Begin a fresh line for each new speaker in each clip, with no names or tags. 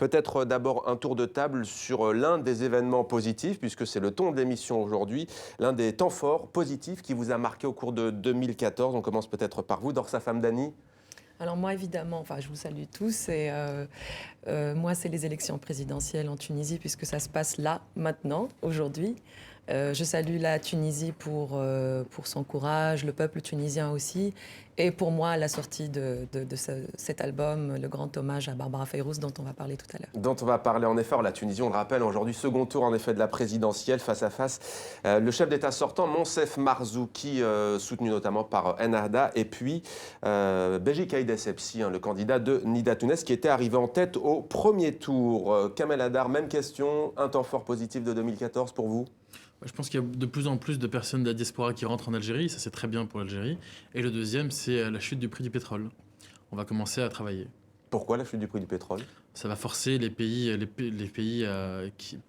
Peut-être d'abord un tour de table sur l'un des événements positifs, puisque c'est le ton de l'émission aujourd'hui, l'un des temps forts positifs qui vous a marqué au cours de 2014. On commence peut-être par vous, Dorsa Famdani.
Alors moi, évidemment, enfin, je vous salue tous. Et moi, c'est les élections présidentielles en Tunisie, puisque ça se passe là, maintenant, aujourd'hui. Je salue la Tunisie pour son courage, le peuple tunisien aussi. Et pour moi, la sortie de cet album, le grand hommage à Barbara Fayrouz, dont on va parler tout à l'heure.
Dont on va parler en effet. La Tunisie, on le rappelle, aujourd'hui, second tour en effet de la présidentielle face à face. Le chef d'État sortant, Monsef Marzouki, soutenu notamment par Ennahda, et puis Beji Caïd Essebsi, le candidat de Nida Tounes, qui était arrivé en tête au premier tour. Kamel Hadar, même question, un temps fort positif de 2014 pour vous?
Je pense qu'il y a de plus en plus de personnes de la diaspora qui rentrent en Algérie, ça c'est très bien pour l'Algérie. Et le deuxième, c'est la chute du prix du pétrole. On va commencer à travailler.
Pourquoi la chute du prix du pétrole?
Ça va forcer les pays,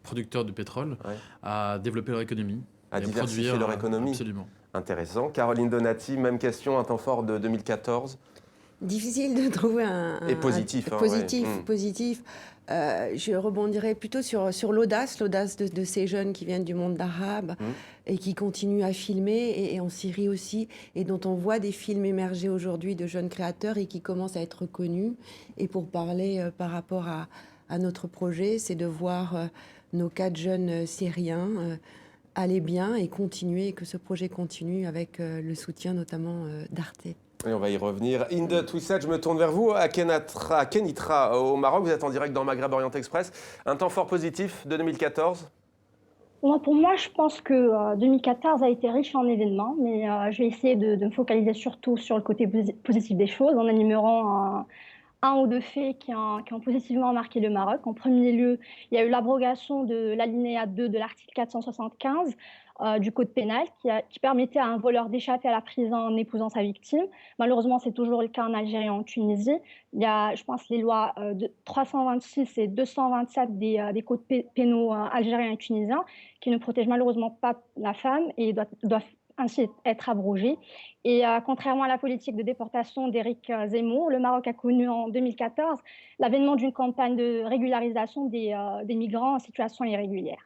producteurs de pétrole,
Ouais.
à développer leur économie.
À
et
diversifier
produire,
leur économie.
Absolument.
Intéressant. Caroline Donati, même question, un temps fort de 2014.
Difficile de trouver
Et positif.
Positif. Je rebondirais plutôt sur l'audace de ces jeunes qui viennent du monde arabe et qui continuent à filmer, et en Syrie aussi, et dont on voit des films émerger aujourd'hui de jeunes créateurs et qui commencent à être connus. Et pour parler par rapport à notre projet, c'est de voir nos 4 jeunes Syriens aller bien et continuer, et que ce projet continue avec le soutien notamment d'Arte.
Et on va y revenir. Inde Twissat, je me tourne vers vous. À Kenitra, au Maroc, vous êtes en direct dans Maghreb Orient Express. Un temps fort positif de 2014?
Pour moi, je pense que 2014 a été riche en événements, mais je vais essayer de me focaliser surtout sur le côté positif des choses en énumérant un ou deux faits qui ont positivement marqué le Maroc. En premier lieu, il y a eu l'abrogation de l'alinéa 2 de l'article 475 du Code pénal qui permettait à un voleur d'échapper à la prison en épousant sa victime. Malheureusement, c'est toujours le cas en Algérie et en Tunisie. Il y a, je pense, les lois de 326 et 227 des codes pénaux algériens et tunisiens qui ne protègent malheureusement pas la femme et doivent ainsi être abrogées. Et contrairement à la politique de déportation d'Éric Zemmour, le Maroc a connu en 2014 l'avènement d'une campagne de régularisation des migrants en situation irrégulière.